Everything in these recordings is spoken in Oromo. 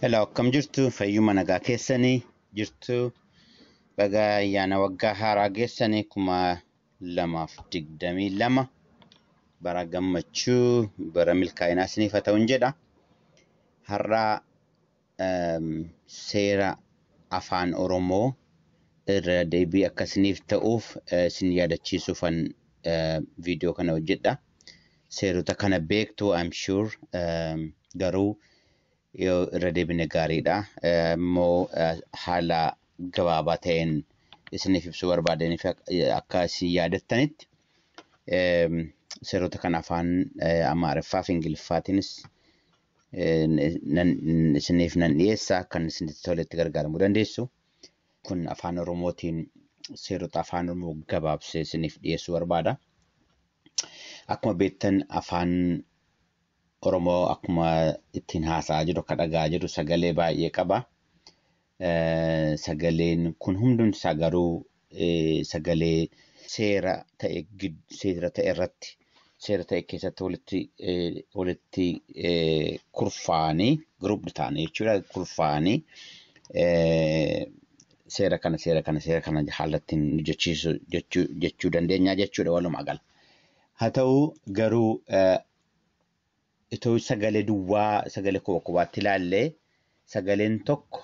Hello, akkam jirtu fayyuma nagaa keessanii jirtu bagaa ayyaana waggaa haaraa geessanii 2022 bara gammachuu bara milkaa'inaa isiniif haa ta'u jedha. Har'a seera afaan Oromoo irra deebii akka isiniif ta'uuf isin yaadachiisuufan viidiyoo kana hojjedha. Seerota kana beektu I'm sure garuu yoo irra deebine gaariidha. Immoo haala gabaabaa ta'een isiniif ibsuu barbaadaniif akka isin yaadattanitti seerota kana afaan Amaariffaa fi Ingiliffaatiinis isiniif nan dhiyeessa kan isinitti toletti gargaaramuu dandeessu. Kun afaan Oromootiin seerota afaan Oromoo gabaabsee isiniif dhiyeessuu barbaada. Akkuma beektan afaan Oromoo akkuma ittiin haasa'aa jiru akka dhaga'aa jiru sagalee baay'ee qaba. Sagaleen kun hundumti isaa garuu sagalee seera ta'e irratti seera ta'e keessatti walitti kurfaanii group ta'anii jechuudha. Kurfaanii seera kana haalattiin hojjechiisu jechuu dandeenya jechuudha walumaa gala. Haa ta'u garuu itoo sagalee duwwaa sagalee kophaatti ilaallee sagaleen tokko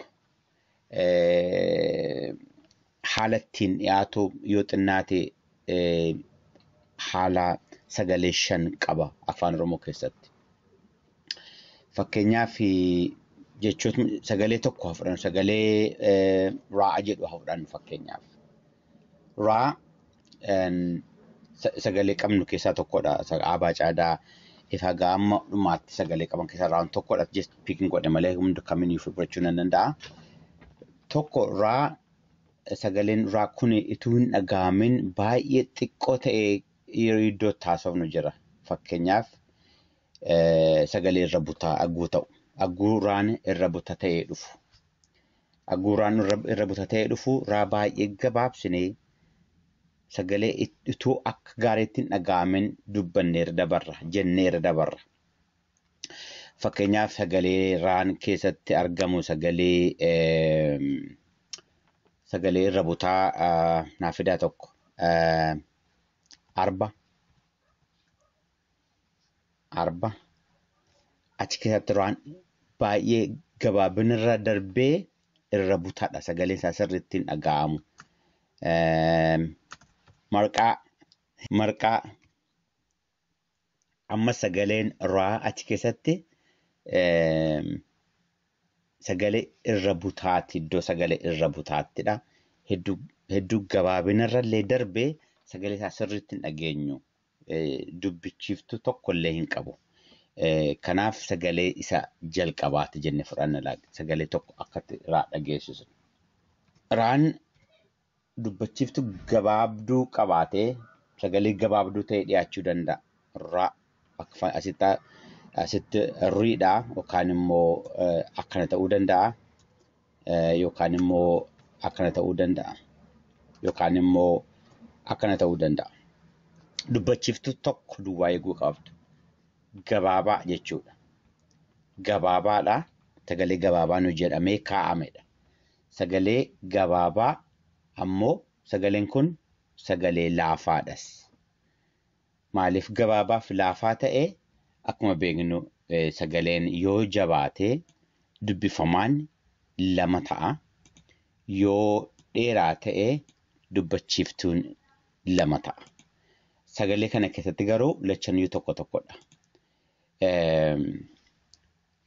haala ittiin dhiyaatu yoo xinnaate haala sagalee 5 qaba afaan Oromoo keessatti. Fakkeenyaaf jechoota sagalee tokko haa fudhannu sagalee raa jedhu haa fudhannu fakkeenyaaf. Raa sagalee qabnu keessaa tokkodha. Abaa caadaa ifa gaamma dhumaatti sagalee qaban keessaa raawun tokkodha. Just picking godhe malee hundi kamiyyuu fudhachuu nan danda'a. Tokko raa sagaleen raa kun ituu hin dhaga'amin baay'ee xiqqoo ta'ee iddoo taasifnu jira. Fakkeenyaaf sagalee irra butaa agguu ta'u. Agguuraan irra butaa ta'ee dhufu. Agguuraan irra butaa ta'ee dhufu raa baay'ee gabaabsinee sagalee ituu akka gaariitti hin dhaga'amin dubbanneerra dabarra jenneerra dabarra. Fakkeenyaaf sagalee raan keessatti argamu sagalee irra butaa naaf fidaa tokko arba achi keessatti raan baay'ee gabaabinarra darbee irra butaadha sagaleen isaa sirriitti hin dhaga'amu. Marqaa amma sagaleen raa achi keessatti sagalee irra butaatti iddoo sagalee irra butaattidha. Hedduu gabaabinarrallee darbee sagalee isaa sirriitti hin dhageenyu. Dubbichiiftuu tokkollee hin qabu. Kanaaf sagalee isa jalqabaatti jennee fudhanna sagalee tokko akka raa dhageessisu. Raan dubbachiiftuu gabaabduu qabaatee sagalee gabaabduu ta'e dhiyaachuu danda'a. Raa akka asitti riidha yookaan immoo akkana ta'uu danda'a. Yookaan immoo akkana ta'uu danda'a. Yookaan immoo akkana ta'uu danda'a. Dubbachiiftuu tokko duwwaa eeguu qabdu. Gabaabaa jechuudha. Gabaabaadha. Sagalee gabaabaa nu jedhamee kaa'amedha. Sagalee gabaabaa ammoo sagaleen kun sagalee laafaadhas. Maaliif gabaabaaf laafaa ta'e akkuma beeknu sagaleen yoo jabaate dubbifamaan 2 ta'a. Yoo dheeraa ta'e dubbachiiftuun 2 ta'a. Sagalee kana keessatti garuu lachaniyyuu tokkodha.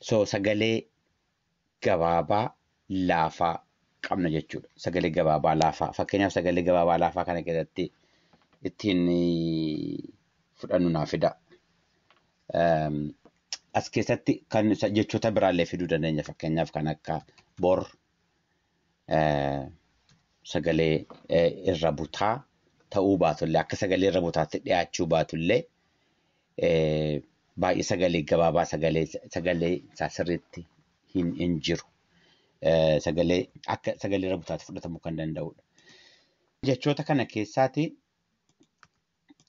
So sagalee gabaabaa laafaa qabna jechuudha. Sagalee gabaabaa laafaa. Fakkeenyaaf sagalee gabaabaa laafaa kana keessatti ittiin fudhannu naaf fida. As keessatti kan jechoota biraallee fiduu dandeenya. Fakkeenyaaf kan akka bor sagalee irra butaa ta'uu baatullee akka sagalee irra butaatti dhiyaachuu baatullee baay'ee sagalee gabaabaa sagalee isaa sirriitti hin jiru. Sagalee akka sagalee irra butaatti fudhatamuu kan danda'udha. Jechoota kana keessaati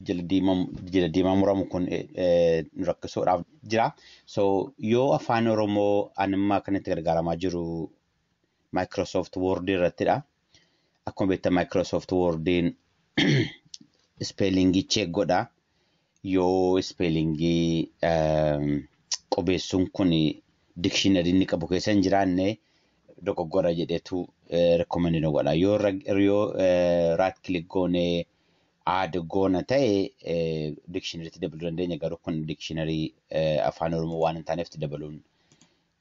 jala diimaa muramu kun rakkisuudhaaf jira. So yoo afaan Oromoo animmaa kanatti gargaaramaa jiru Microsoft Word irrattidha. Akkuma beektan Microsoft Wordiin spellingii check godha. Yoo spellingii qubeessuun kun dictionary inni qabu keessa hin jiraanne dogoggora jedhetu recommend godha. Yoo right click goone add goona ta'e dictionary itti dabaluu dandeenya. Garuu kun dictionary afaan Oromoo waan hin taaneef itti dabaluun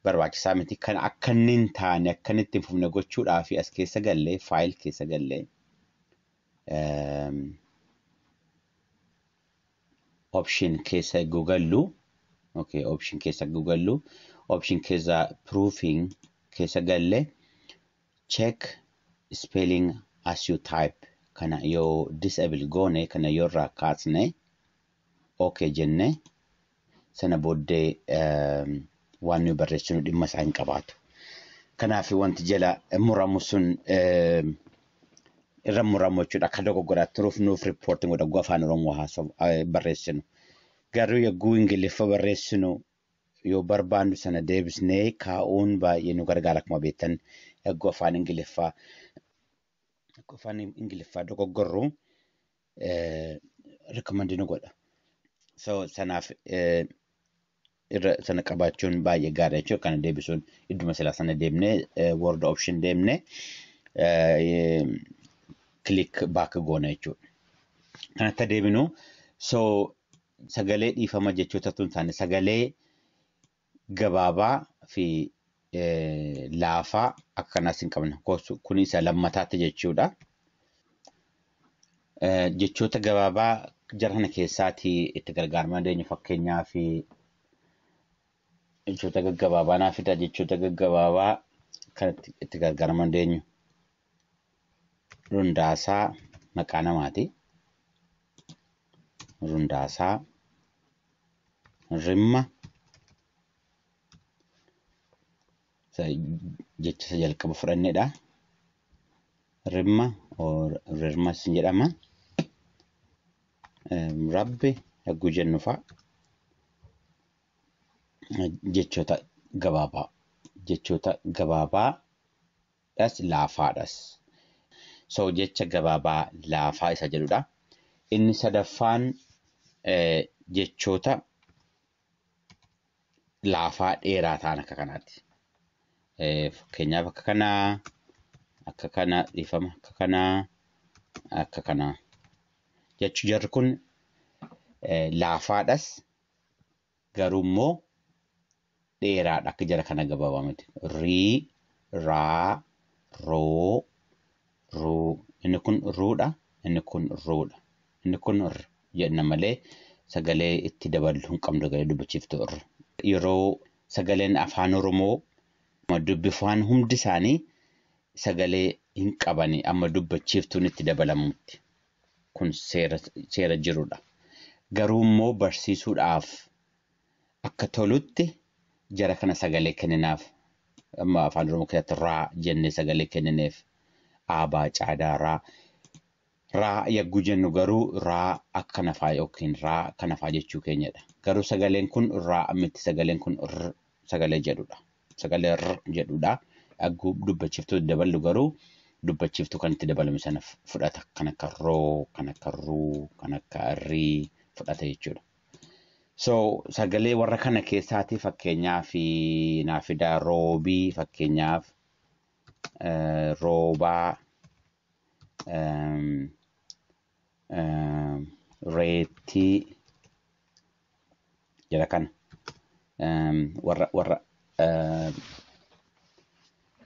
barbaachisaa miti. Kan akka inni hin taane akka inni ittiin fufne gochuudhaaf as keessa gallee file keessa gallee option keessa googallu. Okay, option keessa googallu. Option keessa proofing keessa galle check spelling as you type. Kana yoo disable goone kana yoo irraa kaasne okay jenne sana booddee waan nu barreessinu dhimma isaa hin qabaatu. Kanaaf wanti jala muramu sun irra muramu jechuudha. Akka dogoggoraatti turuuf nuuf reporting godha afaan Oromoo barreessinu. Garuu yagguu Ingiliffa barreessinu yoo barbaannu sana deebisnee kaa'uun baay'ee nu gargaara. Akkuma beektan yagguu afaan Ingiliffaa dogoggorru recommend nu godha. So sanaaf sana qabaachuun baay'ee gaarii jechuudha. Kana deebisuun idduma silaa sana deemnee word option deemnee click back goona jechuudha. Kanatti deebinu so sagalee dhiifama jechoota tun taane sagalee gabaabaa fi laafaa akkanaas hin qabna. Kun isa lammataatti jechuudha. Jechoota gabaabaa jara kana keessaati itti gargaaramaa dandeenya. Fakkeenyaaf jechoota gaggabaabaa naaf fida. Jechoota gaggabaabaa kan itti gargaaramaa dandeenyu Rundaasaa maqaa namaati. Rundaasaa rimma jecha jalqaba fudhanneedha. Rimma rirmas jedhama. Rabbi yagguu jennu fa'a. Jechoota gabaabaadhas laafaadhas. So jecha gabaabaa laafaa isa jedhudha. Inni sadaffaan jechoota laafaa dheeraa ta'an akka kanaati. Fakkeenyaaf akka kana dhiifama akka kanaa jechuun jarri kun laafaadhas garuu immoo dheeraadha akka jara kana gabaabaa miti. Rii, raa, roo, ruu. Inni kun ruudha, inni kun ruudha. Inni kun jenna malee sagalee itti dabaluu hin qabnu galee dubbachiiftu irra. Yeroo sagaleen afaan Oromoo dubbifaan hundi isaanii sagalee hin qabani amma dubbachiiftuun itti dabalamutti. Kun seera jirudha. Garuu immoo barsiisuudhaaf akka tolutti jara kana sagalee kenninaaf. Amma afaan Oromoo keessatti raa jennee sagalee kennineef. Aabaa caadaa raa yagguu jennu garuu raa akka nafaa yookiin raa akka nafaa jechuu keenyadha. Garuu sagaleen kun raa miti. Sagaleen kun sagalee jedhudha. Sagalee jedhudha. Yagguu dubbachiiftuu daballu garuu dubbachiiftuu kan itti dabalame sana fudhata. Kan akka roo, kan akka ruu, kan akka rii fudhata jechuudha. So sagalee warra kana keessaati fakkeenyaaf naaf fidaa roobii fakkeenyaaf roobaa reetii jala kana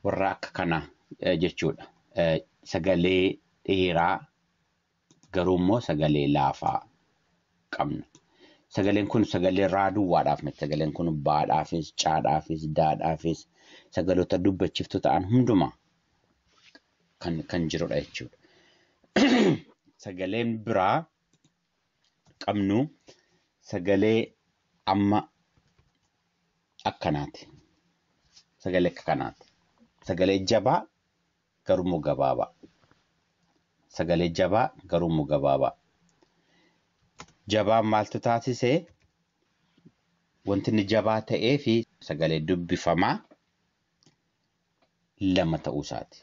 warra akka kana jechuudha. Sagalee dheeraa garuu immoo sagalee laafaa qabna. Sagaleen kun sagalee raa duwwaadhaaf miti. Sagaleen kun baadhaafis, caadhaafis, daadhaafis sagaloota dubbachiiftuu ta'an hundumaa kan jirudha jechuudha. Sagaleen biraa qabnu sagalee amma akkanaati. Sagalee akka kanaati. Sagalee jabaa garuu gabaabaa. Sagalee jabaa garuu gabaabaa. Jabaan maaltu taasise? Wanti inni jabaa ta'ee fi sagalee dubbifamaa lama ta'uu isaati.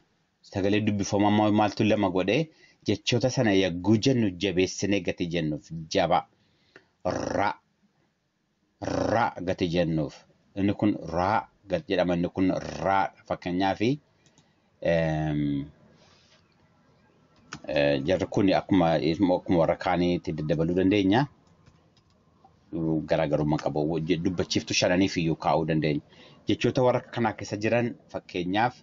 Sagalee dubbifamaa maaltu lama godhee jechoota sana yagguu jennu jabeessinee gati jennuuf jaba ra gati jennuuf inni kun ra gati jedhama inni kun ra fakkeenyaaf jarri kun akkuma warra kaaniitti daddabaluu dandeenya. Garaagarummaa qabu dubbachiiftuu shananiif iyyuu kaa'uu dandeenya. Jechoota warra kanaa keessa jiran fakkeenyaaf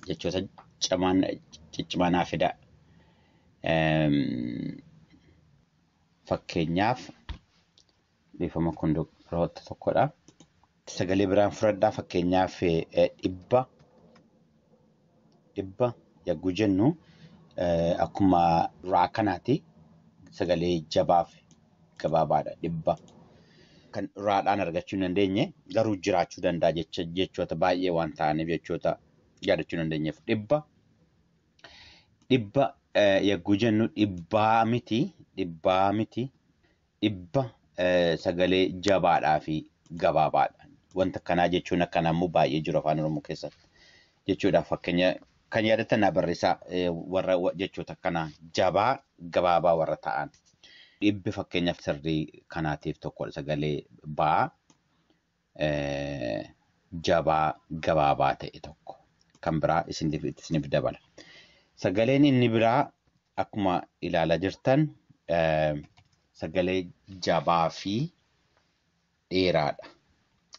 jechoota ciccimanaa fida. Fakkeenyaaf biifama kunduroota tokkodha. Sagalee biraan fudhadhaa fakkeenyaaf dhibba yagguu jennu akkuma raa kanaati sagalee jabaaf gabaabaadha dhibba. Kan raadhaan argachuu hin dandeenye garuu jiraachuu danda'a jechoota baay'ee waan ta'aniif jechoota yaadachuu hin dandeenyeef dhibba yagguu jennu dhibbaa miti dhibba sagalee jabaadhaa fi gabaabaadha. Wanta kanaa jechuun akkanammoo baay'ee jiru afaan Oromoo keessatti jechuudhaaf fakkeenya kan yaadatan barreessaa warra jechoota kanaa jabaa gabaabaa warra ta'an. Dhibbi fakkeenyaaf sirrii kanaatiif tokkodha sagalee baa jabaa gabaabaa ta'e tokko kan biraa isiniif dabala. Sagaleen inni biraa akkuma ilaalaa jirtan sagalee jabaa fi dheeraadha.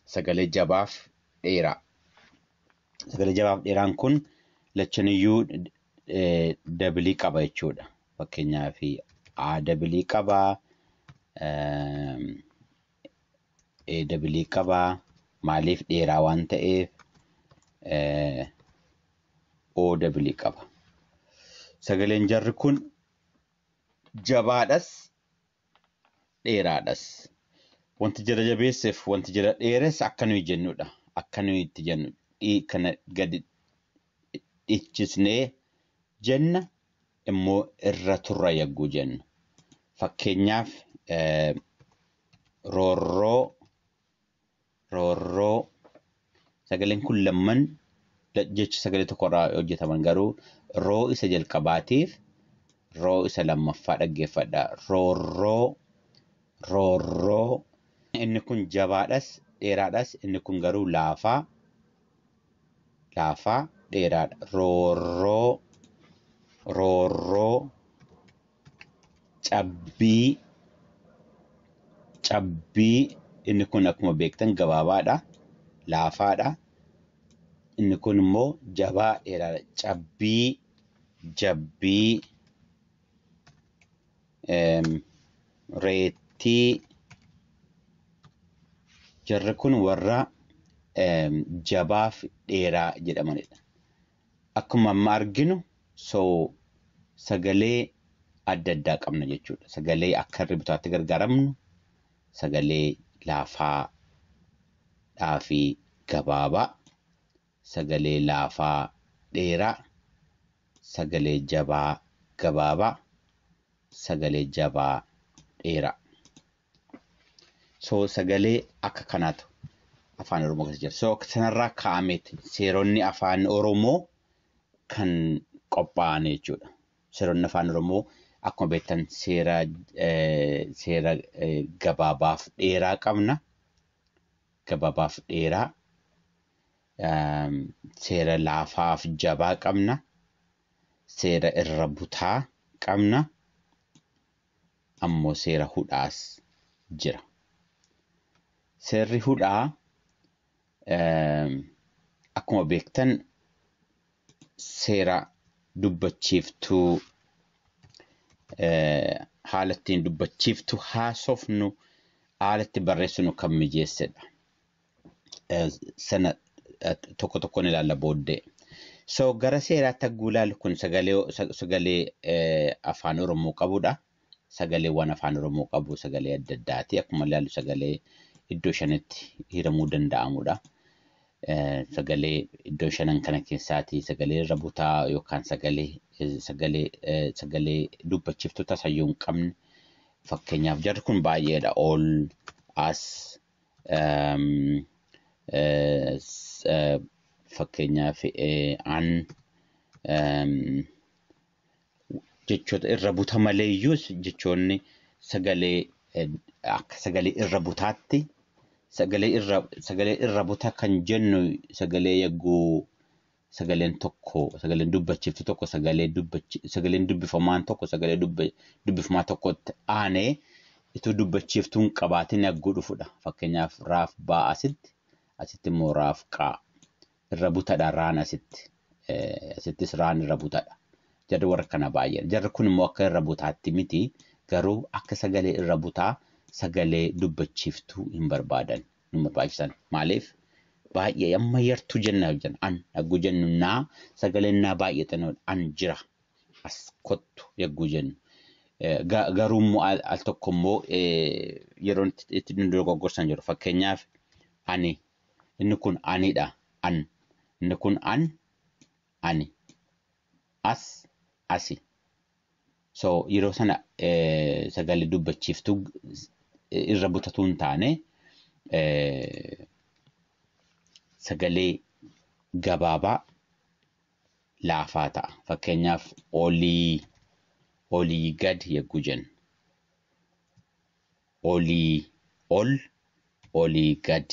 Sagalee jabaaf dheeraa. Sagalee jabaaf dheeraan kun lachaniyyuu dabilii qaba jechuudha. Fakkeenyaaf dabilii qabaa, dabilii qabaa, maaliif dheeraa waan ta'eef dabilii qaba. Sagaleen jarri kun jabaadhas dheeraadhas. Wanti jara jabeesseef wanti jara dheeres akka nuyi jennudha. Akka nuyi itti jennu kana gadi dhichisnee jenna immoo irra turra yagguu jennu. Fakkeenyaaf roorroo sagaleen kun lamman jecha sagalee tokkorraa hojjetaman garuu roo isa jalqabaatiif roo isa lammaffaa dhaggeeffadha. Roorroo inni kun jabaadhas dheeraadhas inni kun garuu laafaa dheeraadha. Roorroo cabbii inni kun akkuma beektan gabaabaadha laafaadha. Inni kun immoo jabaa dheeraadha. Jabbii reettii jarri kun warra jabaaf dheeraa jedhamanidha. Akkuma amma arginu sagalee adda addaa qabna jechuudha. Sagalee akka irri bitaatti gargaaramnu sagalee laafaadhaa fi gabaabaa, sagalee laafaa dheeraa, sagalee jabaa gabaabaa, sagalee jabaa dheeraa. Sagalee akka kanaatu afaan Oromoo keessa jira. Sanarraa kaa'ameeti seeronni afaan Oromoo kan qophaa'an jechuudha. Seeronni afaan Oromoo akkuma beektan seera gabaabaaf dheeraa qabna. Gabaabaaf dheeraa. Seera laafaaf jabaa qabna. Seera irra butaa qabna. Ammoo seera hudhaas jira. Seerri hudhaa akkuma beektan seera dubbachiiftuu haala ittiin dubbachiiftuu haasofnu haala itti barreessinu kan mijeessedha. Sana tokko tokkoon ilaalla booddee. Gara seeraatti hagguu ilaallu kun sagalee afaan Oromoo qabudha. Sagaleewwan afaan Oromoo qabu sagalee adda addaati. Akkuma ilaallu sagalee iddoo shanitti hiramuu danda'amudha. sagalee iddoo shanan kana keessaati sagalee irra butaa yookaan sagalee dubbachiiftuu tasayyuu hin qabne. Fakkeenyaaf jarri kun baay'eedha. All, as, fakkeenyaaf an jechoota irra buta maleeyyuu jechoonni sagalee akka sagalee irra butaatti sagalee irra buta kan jennu sagalee yagguu sagaleen tokko sagaleen dubbachiiftu tokko sagaleen dubbifamaan tokko sagalee dubbifamaa tokkotti aanee itti dubbachiiftuun qabaatiin yagguu dhufudha. Fakkeenyaaf raaf baa asitti immoo raaf qaa irra butadha raan asittis raan irra butadha. Jarri warra kana baay'ee. Jarri kun immoo akka irra butaatti miti garuu akka sagalee irra butaa sagalee dubbachiiftuu hin barbaadan hin barbaachisan. Maaliif? Baay'ee amma yartuu jenna an yagguu jennu naa sagaleen naa baay'ee xinnoodha an jira as kottu yagguu jennu. Garuu immoo al tokko immoo yeroo itti dogoggorsan jiru. Fakkeenyaaf ani inni kun anidha an inni kun ani as asi. So yeroo sana sagalee dubbachiiftuu irra butatu hin taane sagalee gabaabaa laafaa ta'a. Fakkeenyaaf olii gad yagguu jennu. Olii gad.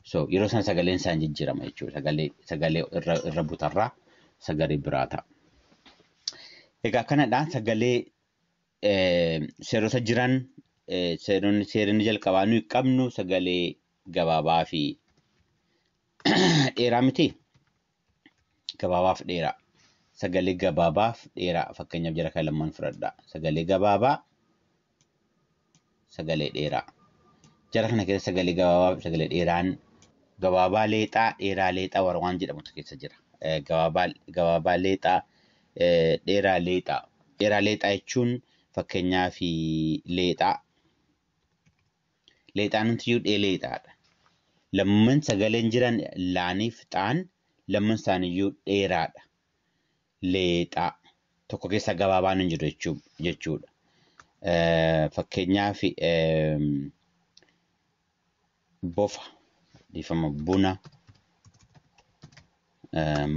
So yeroo sana sagaleen isaan jijjiirama jechuudha. Sagalee irra butarraa sagalee biraa ta'a. Egaa kanadha sagalee seerota jiran seeronni jalqabaa nuyi qabnu sagalee gabaabaa fi dheeraa miti. Gabaabaaf dheeraa. Sagalee gabaabaaf dheeraa fakkeenyaaf jara kan lamaan fudhadhaa. Sagalee gabaabaa sagalee dheeraa. Jara kana keessa sagalee gabaabaa sagalee dheeraan gabaabaa leexaa dheeraa leexaa waan jedhamutu keessa jira. Gabaabaa leexaa dheeraa leexaa. Dheeraa leexaa jechuun fakkeenyaaf leexaa. Leexaan hundiyyuu leexaadha. Lamman sagaleen jiran laaniif xaan lamman isaaniiyyuu dheeraadha. Leexaa tokko keessa gabaabaan hin jiru jechuudha. Fakkeenyaaf bofa dhiifama buna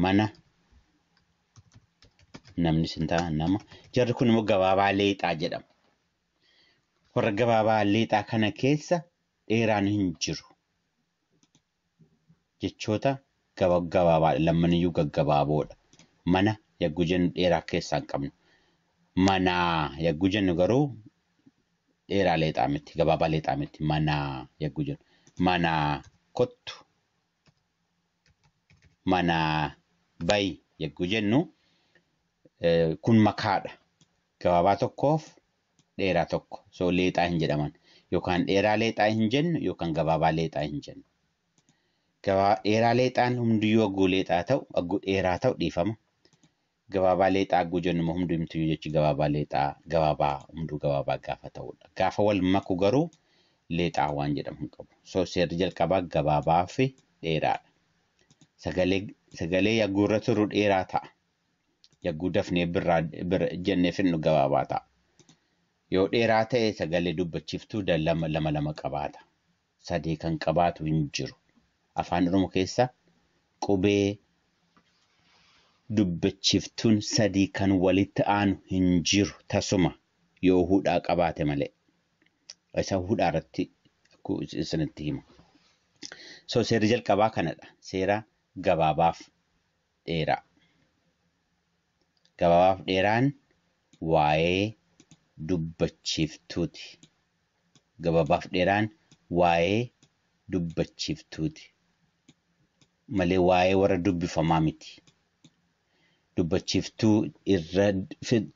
mana namni sintaa nama jarri kun immoo gabaabaa leexaa jedhama. Warra gabaabaa leexaa kana keessa dheeraan hin jiru. Jechoota gabaabaa lamaniyyuu gaggabaaboodha. Mana yagguu jennu dheeraa keessaa hin qabnu. Manaa yagguu jennu garuu dheeraa leexaa miti gabaabaa leexaa miti manaa yagguu jennu. Manaa kottu. Manaa bayi yagguu jennu kun makaadha. Gabaabaa tokkoof dheeraa tokko. So leexaa hin jedhaman. Yookaan dheeraa leexaa hin jennu yookaan gabaabaa leexaa hin jennu. Dheeraa leexaan hundiyyuu hagguu leexaa ta'u hagguu dheeraa ta'u dhiifama. Gabaabaa leexaa hagguu jennu immoo hundumtiyyuu jechi gabaabaa leexaa hunduu gabaabaa gaafa ta'udha. Gaafa wal maku garuu leexaa waan jedhamu hin qabu. So seerri jalqabaa gabaabaa fi dheeraadha. Sagalee yagguu irra turu dheeraa ta'a. Yagguu dafnee bira jennee fidnu gabaabaa ta'a. Yoo dheeraa ta'e sagalee dubbachiiftuu lama qabaata. Sadii kan qabaatu hin jiru. Afaan Oromoo keessa qubee dubbachiiftuun sadii kan walitti aanu hin jiru tasuma yoo hudhaa qabaate malee. Isa hudhaa irratti isinitti hima. So seerri jalqabaa kanadha. Seera gabaabaaf dheeraa. Gabaabaaf dheeraan waa'ee dubbachiiftuuti. Gabaabaaf dheeraan waa'ee dubbachiiftuuti. Malee waa'ee warra dubbifamaa miti. Dubbachiiftuu irra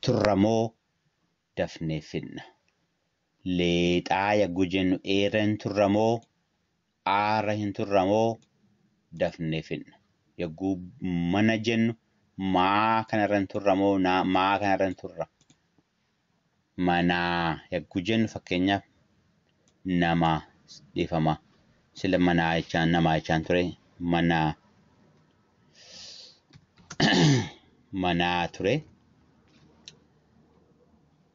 turramoo dafnee fidna. Leexaa yagguu jennu dheera hin turramoo aara hin turramoo dafnee fidna. Yagguu mana jennu maa kanarra hin turramoo maa kanarra hin turra. Manaa yagguu jennu fakkeenyaaf nama dhiifama. Sila manaa jechaan namaa jechaan ture Mana. Mana ture.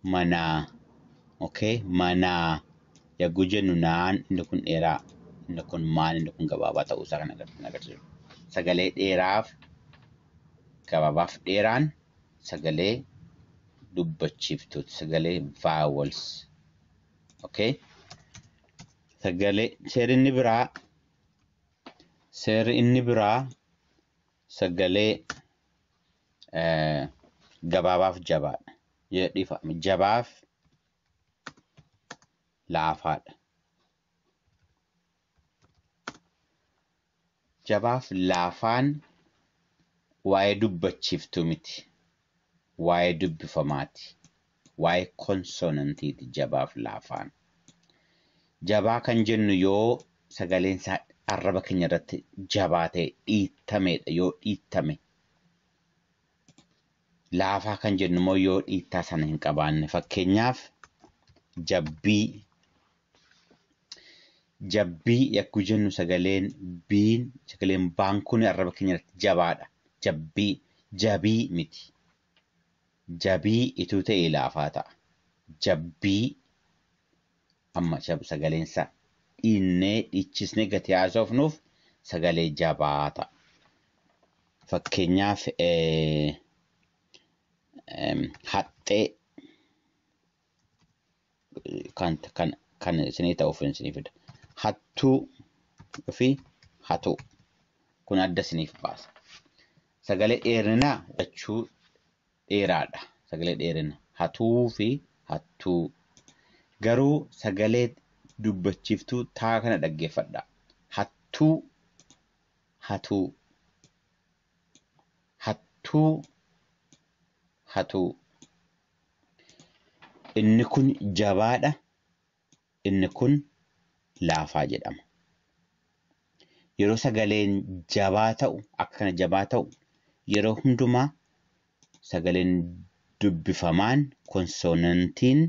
Mana. Okay. Mana. Yagguu jennu naan inni kun dheeraa. Inni kun maal inni kun gabaabaa ta'uu isaa kan agarsiisu. Sagalee dheeraaf gabaabaaf dheeraan sagalee dubbachiiftuuti. Sagalee vowels. Okay. Sagalee seerri inni biraa sagalee gabaabaaf jabaadha. Dhiifama jabaaf laafaadha. Jabaaf laafaan waa'ee dubbachiiftuu miti. Waa'ee dubbifamaati. Waa'ee konsonantiiti jabaaf laafaan. Jabaa kan jennu yoo sagaleen isaa arraba keenya irratti jabaa ta'e dhiittameedha yoo dhiittame. Laafaa kan jennu immoo yoo dhiittaa sana hin qabaanne. Fakkeenyaaf jabbii. Jabbii yagguu jennu sagaleen baan kun arraba keenya irratti jabaadha. Jabbii. Jabii miti. Jabii ituu ta'e laafaa ta'a. Jabbii amma sagaleen isaa dhiinnee dhiichisnee gati haasofnuuf sagalee jabaa ta'a. Fakkeenyaaf haxxee kan isinii ta'uuf isinii fida. Hattuu fi hatuu kun adda isiniif baasa. Sagalee dheerinaa jechuu dheeraadha. Sagalee dheerinaa hatuu fi hattuu. Garuu sagalee dubbachiiftuu taa kana dhaggeeffadha. Hattuu hatuu. Hattuu hatuu. Inni kun jabaadha. Inni kun laafaa jedhama. Yeroo sagaleen jabaa ta'u akkana jabaa ta'u yeroo hundumaa sagaleen dubbifamaan konsonantiin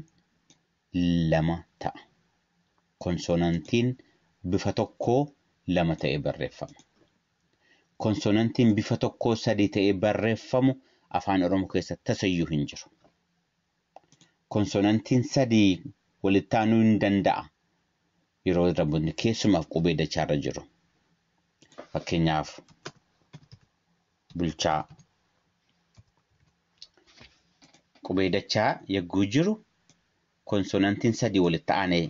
lama ta'a. Konsonantiin bifa tokkoo lama ta'ee barreeffama. Konsonantiin bifa tokkoo sadii ta'ee barreeffamu afaan Oromoo keessatti tasayyuu hin jiru. Konsonantiin sadii walitti aanuu hin danda'a. Yeroo namoonni keessumaaf qubee dachaarra jiru. Fakkeenyaaf bulchaa. Qubee dachaa yagguu jiru konsonantiin sadii walitti aanee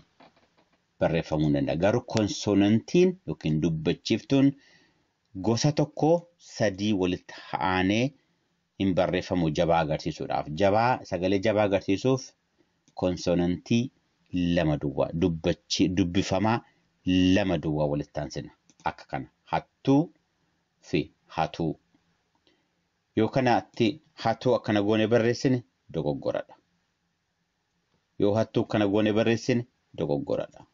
barreeffamuu hin danda'a. Garuu konsonantiin yookiin dubbachiiftuun gosa tokko sadii walitti aanee hin barreeffamu jabaa agarsiisuudhaaf. Sagalee jabaa agarsiisuuf konsonantii lama duwwaa dubbifamaa lama duwwaa walitti aansina. Akka kana hattuu fi hatuu. Yoo kanatti hatuu akkana goone barreessine dogoggoradha. Yoo hattuu akkana goone barreessine dogoggoradha.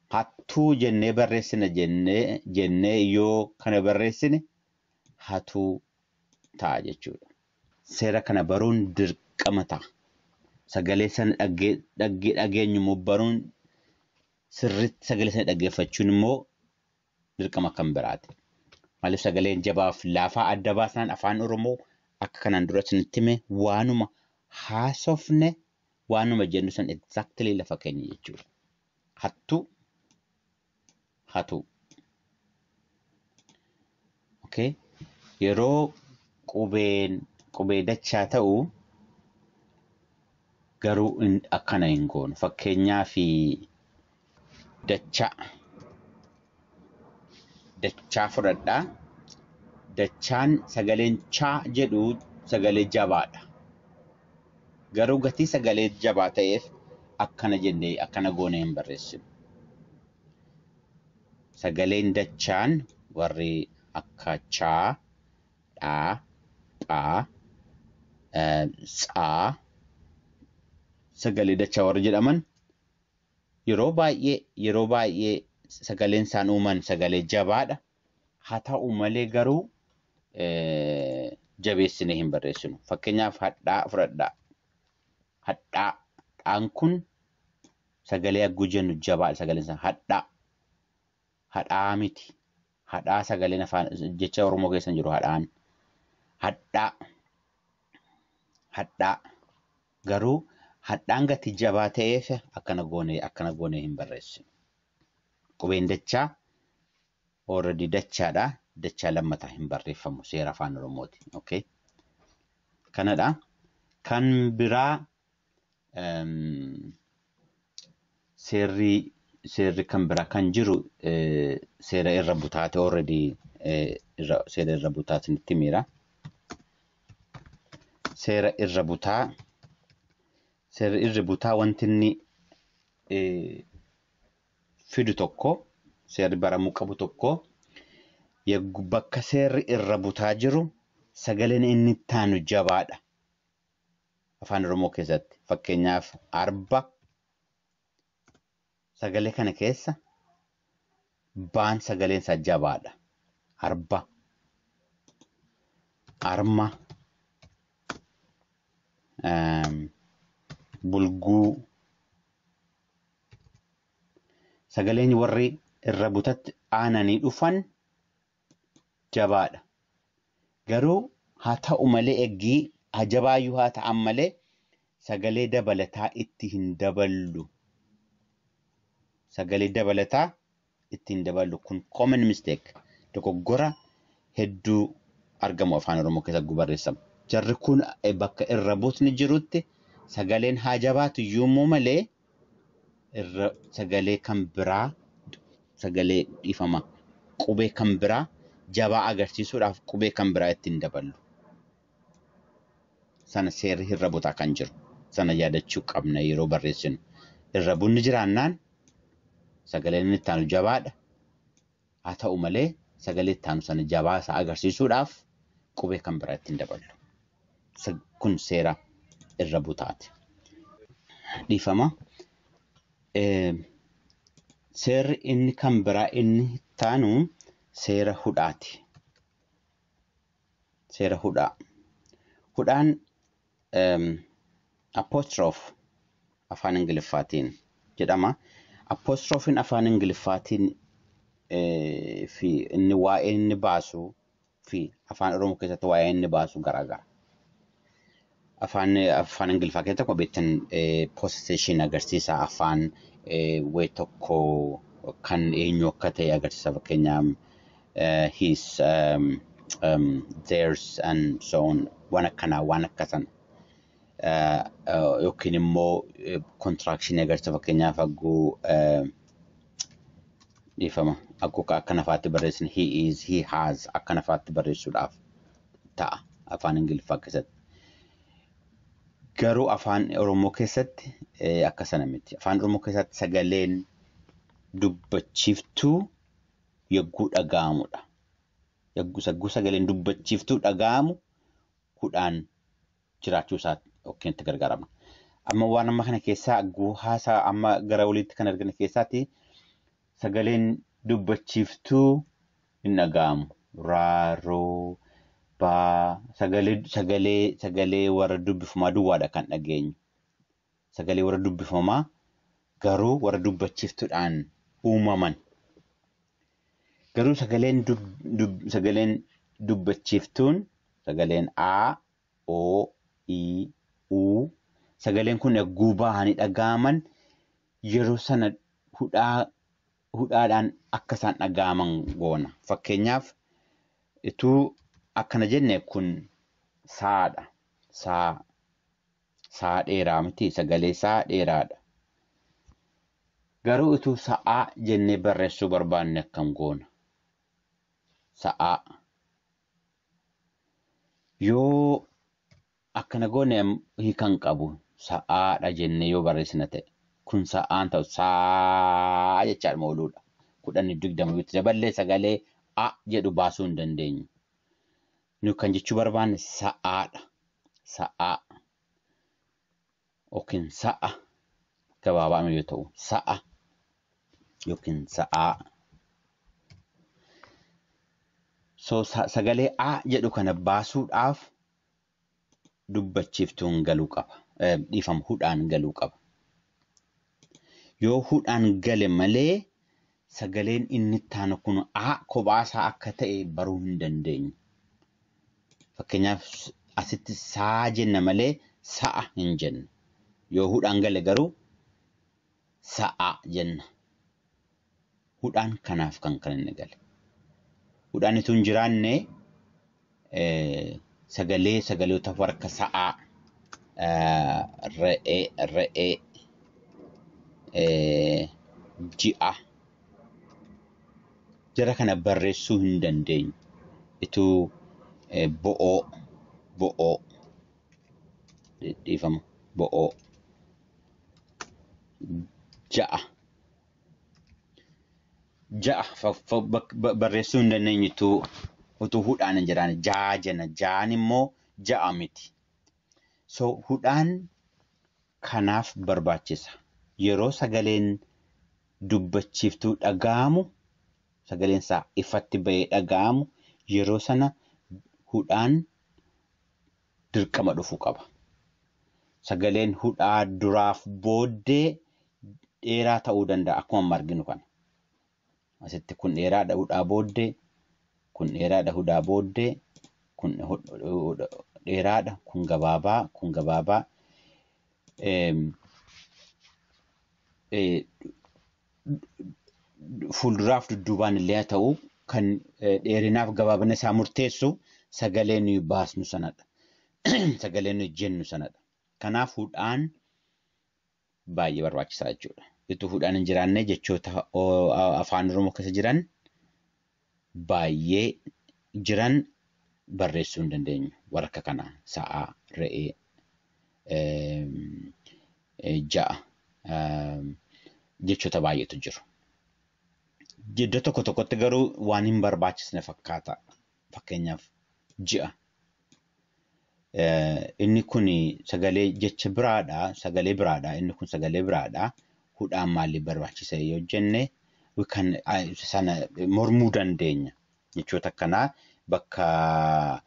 Hattuu jennee barreessina jennee yoo kana barreessine hatuu ta'a jechuudha. Seera kana baruun dirqama ta'a. Sagalee sana dhageenyu immoo baruun sirriitti sagalee sana dhaggeeffachuun immoo dirqama kan biraati. Maaliif sagaleen jabaaf laafaa adda baasnaan afaan Oromoo akka kanaan dura isinitti hime waanuma haasofne waanuma jennu san exactly lafa keenya jechuudha. Hattuu hatuu. Okay. Yeroo qubee dachaa ta'u garuu akkana hin goonu. Fakkeenyaaf dachaa fudhadhaa. Dachaan sagaleen chaa jedhu sagalee jabaadha. Garuu gatii sagalee jabaa ta'eef akkana jennee akkana goonee hin barreessinu. Sagaleen dachaan warri akka chaa, dhaa, phaa, tsaa sagalee dachaa warri jedhaman yeroo baay'ee sagaleen isaan uuman sagalee jabaadha. Haa ta'u malee garuu jabeessinee hin barreessinu. Fakkeenyaaf hadhaa fudhadhaa. Hadhaan kun sagalee yagguu jennu jabaadha sagaleen isaa hadhaa. Hadhaa miti. hadhaa sagaleen afaan jecha Oromoo keessa jiru hadhaan hadhaa garuu hadhaan gati jabaa ta'eef akkana goonee hin barreessinu. Qubeen dachaa already dachaadha. Dachaa lammataa hin barreeffamu seera afaan Oromooti. Okay. Kanadha. Kan biraa seerri kan biraa kan jiru seera irra butaate already seera irra butaate nitti mira. Seera irra butaa wanti inni fidu tokko seerri baramuu qabu tokko bakka seerri irra butaa jiru sagaleen inni taanu jabaadha. Afaan Oromoo keessatti fakkeenyaaf arba sagalee kana keessa baan sagaleen isaa jabaadha. Arba, arma, bulguu sagaleen warri irra butatti aananii dhufan jabaadha. Garuu haa ta'u malee eggii ajabaayyuu haa ta'an malee sagalee dabalataa itti hin daballu. Sagalee dabalataa itti hin daballu kun common mistake. Dogoggora hedduu argamu afaan Oromoo keessatti barreessama. Jarri kun bakka irra butni jirutti sagaleen haa jabaatu yommuu malee sagalee kan biraa sagalee dhiifama qubee kan biraa jabaa agarsiisuudhaaf qubee kan biraa itti hin daballu. Sana seerri irra butaa kan jiru. Sana yaadachuu qabna yeroo barreessinu. Irra bunni jiraannaan sagaleen inni itti aanu jabaadha. Haa ta'u malee sagalee itti aanu sana jabaa isaa agarsiisuudhaaf qubee kan biraa itti hin daballu. Kun seera irra butaati. Dhiifama. Seerri inni kan biraa inni taanu seera hudhaati. Seera hudhaa. Hudhaan apostrophe afaan Ingiliffaatiin jedhama. Apostrophiin afaan Ingiliffaatiin fi inni waa'ee inni baasu fi afaan Oromoo keessatti waa'ee inni baasu garaagara. Afaan Ingiliffaa keessatti akkuma beektan possession agarsiisa afaan wayi tokko kan eenyu akka ta'e agarsiisa fakkeenyaaf his theirs and so on waan akkanaa waan akkasan yookiin immoo contraction agarsiisa fakkeenyaaf agguu dhiifama agguu akkana faatti barreessin he is he has akkana faatti barreessuudhaaf ta'a afaan Ingiliffaa keessatti. Garuu afaan Oromoo keessatti akkasana miti. Afaan Oromoo keessatti sagaleen dubbachiiftuu yagguu dhaga'amudha. Yagguu sagaleen dubbachiiftuu dhaga'amu hudhaan jiraachuu isaatti yookiin itti gargaaramna. Amma waan amma kana keessaa agguu haasaa amma gara oliitti kan arginu keessaatti sagaleen dubbachiiftuu hin dhaga'amu. Raaroo sagalee warra dubbifamaa duwwaadha kan dhageenyu. Sagalee warra dubbifamaa garuu warra dubbachiiftuudhaan uumaman. Garuu sagaleen dubbachiiftuun sagaleen A, O, I, U sagaleen kun yagguu bahanii dhaga'aman yeroo sana hudhaadhaan akka isaan dhaga'aman goona. Fakkeenyaaf ituu akkana jenne kun saadha. Saa dheeraa miti sagalee saa dheeraadha. Garuu ituu sa'aa jennee barreessuu barbaanne akkam goona. Sa'aa. Yoo akkana goone hiikan qabu sa'aadha jennee yoo barreessina ta'e kun sa'aan ta'u saa jechaadhuma ooluudha. 10-20 daballee sagalee A jedhu baasuu hin dandeenyu. Nu kan jechuu barbaanne sa'aadha. Sa'aa. Yookiin sa'a gabaabaa yoo ta'u sa'a yookiin sa'aa. So sagalee A jedhu kana baasuudhaaf dubbachiiftuun galuu qaba. Dhiifama hudhaan galuu qaba. Yoo hudhaan gale malee sagaleen inni taanu kun kophaasa akka ta'e baruu hin dandeenyu. Fakkeenyaaf asitti saa jenna malee sa'a hin jennu. Yoo hudhaan gale garuu sa'a jenna. Hudhaan kanaaf kan inni gale. Hudhaan itoo hin jiraanne sagaleota warra sa'aa, re'ee, ji'a. Jara kana barreessuu hin dandeenyu. Itoo bo'oo dhiifama bo'oo ja'a barreessuu hin dandeenyu utuu hudhaan hin jiraanne ja'a jenna. Ja'aan immoo ja'a miti. So hudhaan kanaaf barbaachisa. Yeroo sagaleen dubbachiiftuu dhaga'amu, sagaleen isaa ifatti ba'ee dhaga'amu, yeroo sana hudhaan dirqama dhufuu qaba. Sagaleen hudhaa duraaf booddee dheeraa ta'uu danda'a akkuma arginu kana. Asitti kun dheeraadha hudhaa booddee, kun dheeraadha hudhaa booddee, kun dheeraadha, kun gabaabaa. Fuulduraaf dudduubaan illee haa ta'u kan dheerinaaf gabaabina isaa murteessu sagalee nuyi baasnu sanadha. Sagalee nuyi jennu sanadha. Kanaaf hudhaan baay'ee barbaachisaa jechuudha. Itoo hudhaan hin jiraanne jechoota afaan Oromoo keessa jiran baay'ee jiran barreessuu hin dandeenyu. Warra kana sa'a, re'ee, ja'a jechoota baay'eetu jiru. Iddoo tokko tokkotti garuu waan hin barbaachisne fakkaata. Fakkeenyaaf ji'a. Inni kun sagalee jecha biraadha, sagalee biraadha. Inni kun sagalee biraadha. Hudhaan maaliif barbaachisa yoo jenne sana mormuu dandeenya. Jechoota akkanaa bakka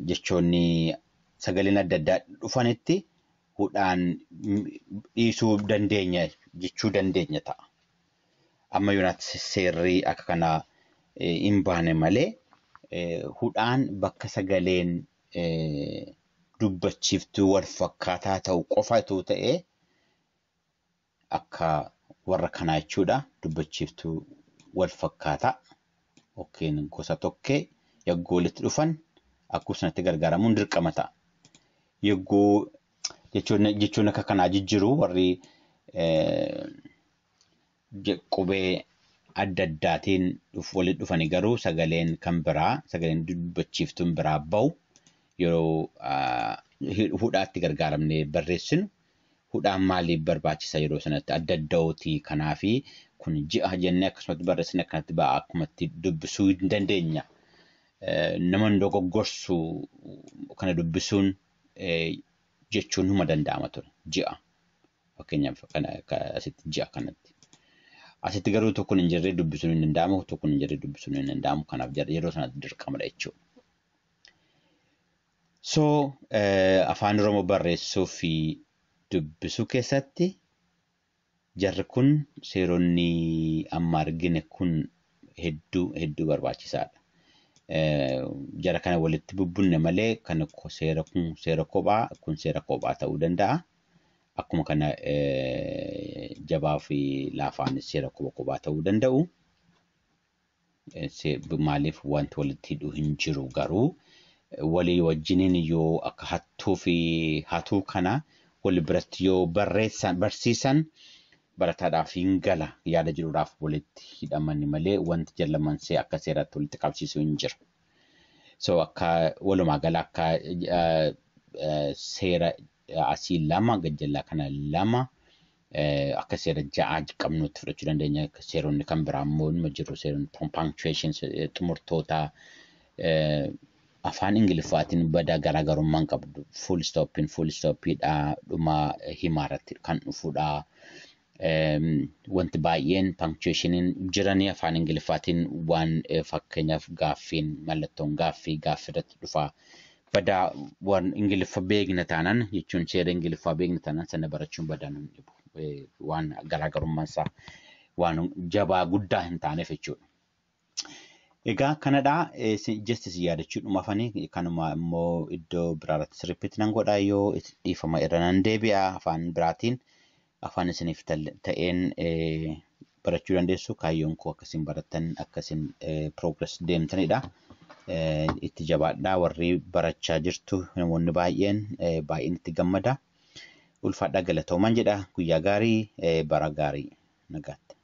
jechoonni sagaleen adda addaa dhufanitti hudhaan dhiisuu dandeenya jechuu dandeenya ta'a. Amma yoonaatti seerri akka kanaa hin baane malee hudhaan bakka sagaleen dubbachiiftuu wal fakkaataa ta'u qofa itoo ta'ee akka warra kanaa jechuudha. Dubbachiiftuu wal fakkaataa yookiin gosa tokkee yaggoo walitti dhufan akkasumas gargaaramuun dirqama ta'a. Yaggoo jechuun akka kanaa jijjiiru warri qubee adda addaatiin walitti dhufanii garuu sagaleen kan biraa, sagaleen dubbachiiftuun biraa bahu yeroo hudhaatti gargaaramnee barreessinu hudhaan maaliif barbaachisa yeroo sanatti adda adda'ootii kanaafi kun ji'a jennee akkasumatti barreessine akkanatti ba'a akkumatti dubbisuu hin dandeenya. Nama dogoggorsu kana dubbisuun jechuun huma danda'ama ture ji'a. Fakkeenyaaf asitti ji'a kanatti. Asitti garuu tokkoon hin jirre dubbisuun hin danda'amu, tokkoon hin jirre dubbisuun hin danda'amu. Kanaaf yeroo sanatti dirqamadha jechuudha. So afaan Oromoo barreessuu fi dubbisuu keessatti jarri kun seeronni amma argine kun hedduu barbaachisaadha. Jara kana walitti bubbunne malee kan seera kun seera kophaa, kun seera kophaa ta'uu danda'a. Akkuma kana jabaa fi laafaanis seera kophaa ta'uu danda'u. Maaliif wanti walitti hidhuu hin jiru garuu walii wajjiniin yoo akka hattuu fi hatuu kana wal biratti yoo barsiisan barataadhaaf hin gala yaada jiruudhaaf walitti hidhamani malee wanti jallamansee akka seeratti walitti qabsiisuu hin jiru. So akka walumaa gala akka seera asii lama gajjallaa kana lama akka seera ja'a qabnutti fudhachuu dandeenya. Seeronni kan biraa immoo nima jiru seeronni punctuation xumurtoota afaan Ingiliffaatiin badaa garaagarummaan qabdu. Full stoppiidha dhuma himaarratti kan dhufudha. Wanti baay'een punctuationiin jiranii afaan Ingiliffaatiin waan fakkeenyaaf gaaffiin mallattoon gaaffii irratti dhufa. Badaa waan Ingiliffa beekna taanaan jechuun seera Ingiliffaa beekna taanaan sana barachuun badaan waan garaagarummaan isaa waan jabaa guddaa hin taaneef jechuudha. Egaa kanadhaa justice yaadachuudhuma afanii kanuma immoo iddoo biraarratti sirriitti nan godha yoo dhiifama irra nan deebi'a afaan biraatiin afaan isiniif ta'een barachuu dandeessu kaayyoon koo akkasiin barattan akkasiin progress deemtanidha. Itti jabaadhaa warri barachaa jirtu namoonni baay'een itti gammada. Ulfaadhaa galatoomaa jedha guyyaa gaarii bara gaarii nagaatti.